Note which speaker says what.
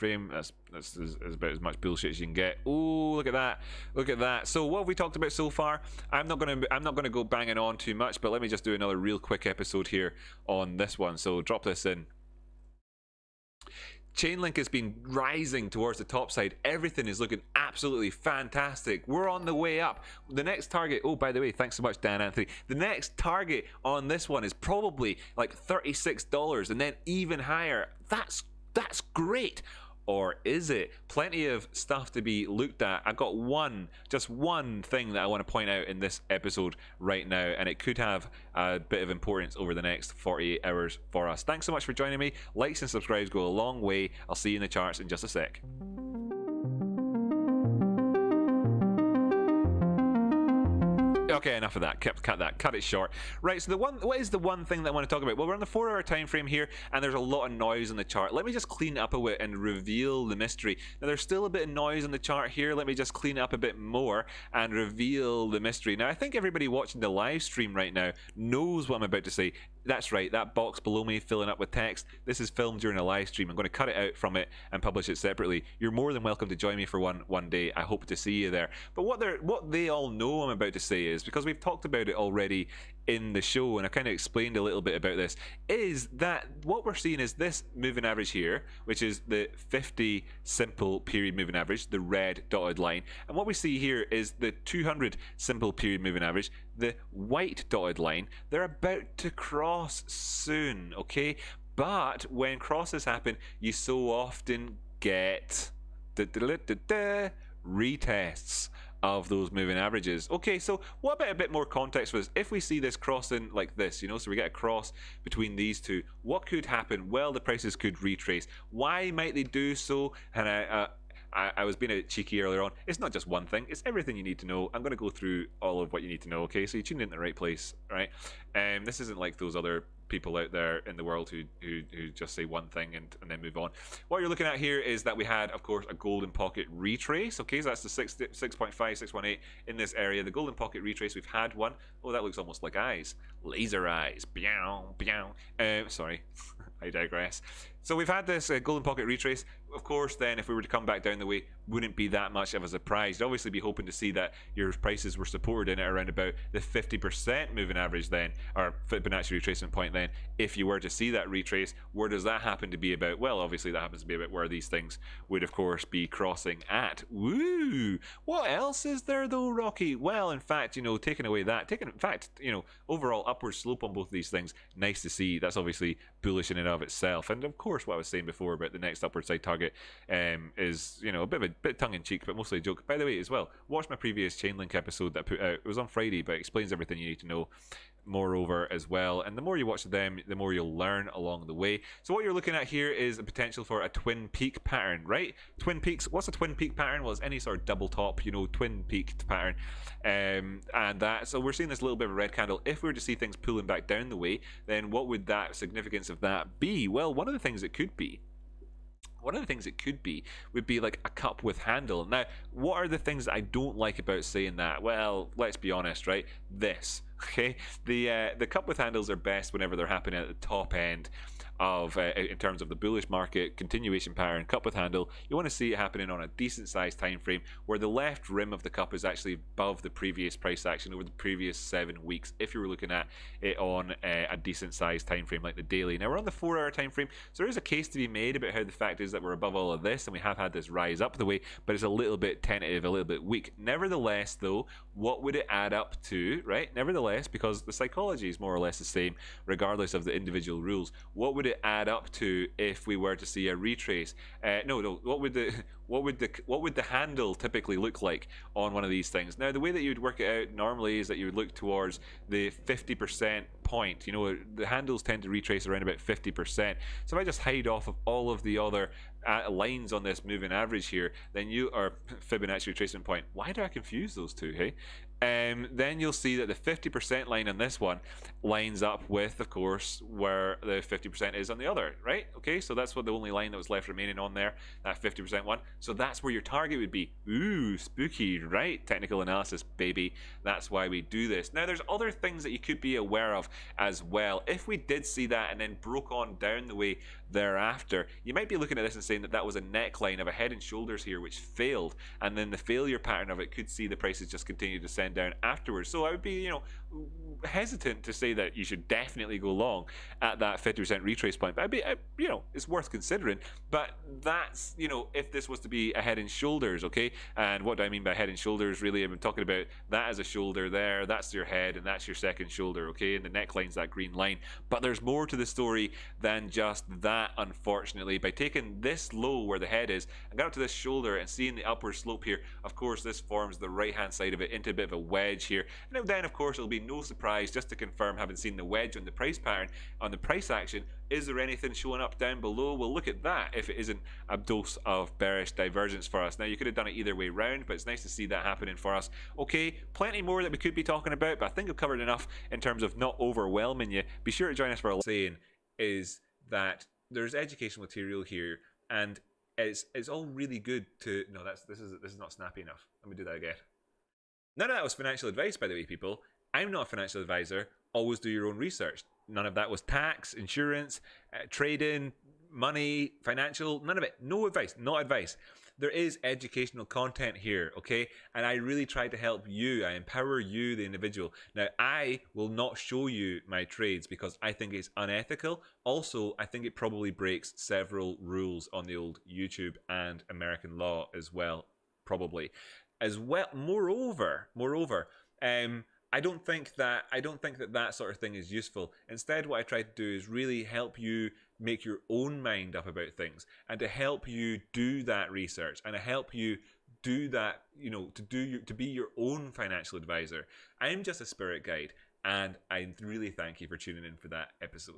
Speaker 1: frame. That's about as much bullshit as you can get. Oh, look at that, look at that. So what have we talked about so far? I'm not gonna go banging on too much, but let me just do another real quick episode here on this one. So drop this in. Chainlink has been rising towards the top side. Everything is looking absolutely fantastic. We're on the way up. The next target, oh, by the way, thanks so much, Dan Anthony. The next target on this one is probably like $36 and then even higher. That's great. Or is it? Plenty of stuff to be looked at. I've got just one thing that I want to point out in this episode right now, and it could have a bit of importance over the next 48 hours for us. Thanks so much for joining me. Likes and subscribes go a long way. I'll see you in the charts in just a sec. Okay, enough of that. Cut it short. Right, so what is the one thing that I want to talk about? Well, we're on the 4-hour time frame here, and there's a lot of noise on the chart. Let me just clean up a bit and reveal the mystery. Now, there's still a bit of noise on the chart here. Let me just clean up a bit more and reveal the mystery. Now, I think everybody watching the live stream right now knows what I'm about to say. That's right, that box below me filling up with text. This is filmed during a live stream. I'm going to cut it out from it and publish it separately. You're more than welcome to join me for one day. I hope to see you there. But what they all know I'm about to say is, because we've talked about it already in the show, and I kind of explained a little bit about this, is that what we're seeing is this moving average here, which is the 50 simple period moving average, the red dotted line, and what we see here is the 200 simple period moving average, the white dotted line. They're about to cross soon, okay? But when crosses happen, you so often get retests of those moving averages. Okay, so what about a bit more context for this? If we see this crossing like this, you know, so we get a cross between these two, what could happen? Well, the prices could retrace. Why might they do so? And I was being a bit cheeky earlier on. It's not just one thing, it's everything you need to know. I'm going to go through all of what you need to know, okay? So you tuned in the right place, right? This isn't like those other people out there in the world who just say one thing and then move on. What you're looking at here is that we had, of course, a golden pocket retrace. Okay, so that's the 6.5, 618 in this area. The golden pocket retrace, we've had one. Oh, that looks almost like eyes. Laser eyes. Byow, byow. Sorry, I digress. So we've had this golden pocket retrace. Of course, then if we were to come back down the way, wouldn't be that much of a surprise. You'd obviously be hoping to see that your prices were supported in it around about the 50% moving average then, or Fibonacci retracement point then. If you were to see that retrace, where does that happen to be about? Well, obviously that happens to be about where these things would, of course, be crossing at. Woo! What else is there though, Rocky? Well, in fact, you know, taking away that, in fact, you know, overall upward slope on both of these things, nice to see. That's obviously bullish in and of itself. And of course, what I was saying before about the next upward side target is, you know, a bit tongue-in-cheek, but mostly a joke. By the way, as well, watch my previous Chainlink episode that I put out. It was on Friday, but it explains everything you need to know moreover as well. And the more you watch them, the more you'll learn along the way. So what you're looking at here is a potential for a twin peak pattern, right? Twin peaks. What's a twin peak pattern? Well, it's any sort of double top, you know, twin peaked pattern. And that, so we're seeing this little bit of a red candle. If we were to see things pulling back down the way, then what would that significance of that be? Well, one of the things it could be would be like a cup with handle. Now, what are the things that I don't like about saying that? Well, let's be honest, right? This, okay? The cup with handles are best whenever they're happening at the top end of in terms of the bullish market continuation pattern. Cup with handle, you want to see it happening on a decent sized time frame where the left rim of the cup is actually above the previous price action over the previous 7 weeks, if you were looking at it on a decent sized time frame like the daily. Now we're on the 4-hour time frame, so there is a case to be made about how the fact is that we're above all of this and we have had this rise up the way, but it's a little bit tentative, a little bit weak. Nevertheless though, what would it add up to, right? Nevertheless, because the psychology is more or less the same regardless of the individual rules, what would it add up to if we were to see a retrace? What would the handle typically look like on one of these things? Now, the way that you would work it out normally is that you would look towards the 50% point. You know, the handles tend to retrace around about 50%. So if I just hide off of all of the other lines on this moving average here, then you are Fibonacci retracement point. Why do I confuse those two, hey? then you'll see that the 50% line on this one lines up with, of course, where the 50% is on the other, right? Okay, so that's what the only line that was left remaining on there, that 50% one. So that's where your target would be. Ooh, spooky, right? Technical analysis, baby. That's why we do this. Now, there's other things that you could be aware of as well. If we did see that and then broke on down the way thereafter, you might be looking at this and saying that that was a neckline of a head and shoulders here which failed, and then the failure pattern of it could see the prices just continue to descend down afterwards. So I would be, hesitant to say that you should definitely go long at that 50% retrace point, but it's worth considering. But that's, if this was to be a head and shoulders, okay? And what do I mean by head and shoulders? Really, I'm talking about that as a shoulder there, that's your head, and that's your second shoulder, okay? And the neckline's that green line. But there's more to the story than just that, unfortunately. By taking this low where the head is and got up to this shoulder and seeing the upward slope here, of course, this forms the right-hand side of it into a bit of a wedge here. And then, of course, it'll be no surprise, just to confirm, having seen the wedge on the price pattern, on the price action, is there anything showing up down below? Well, look at that, if it isn't a dose of bearish divergence for us. Now, you could have done it either way round, but it's nice to see that happening for us. Okay, plenty more that we could be talking about, but I think I've covered enough in terms of not overwhelming you. Be sure to join us for a saying is that there's educational material here, and it's all really good to... No, this is not snappy enough. Let me do that again. None of that was financial advice, by the way, people. I'm not a financial advisor. Always do your own research. None of that was tax, insurance, trading, money, financial, none of it. No advice, not advice. There is educational content here, okay? And I really try to help you. I empower you, the individual. Now, I will not show you my trades because I think it's unethical. Also, I think it probably breaks several rules on the old YouTube and American law as well, probably. As well, moreover, I don't think that sort of thing is useful. Instead, what I try to do is really help you make your own mind up about things, and to help you do that research, and to help you do that, to be your own financial advisor. I'm just a spirit guide, and I really thank you for tuning in for that episode.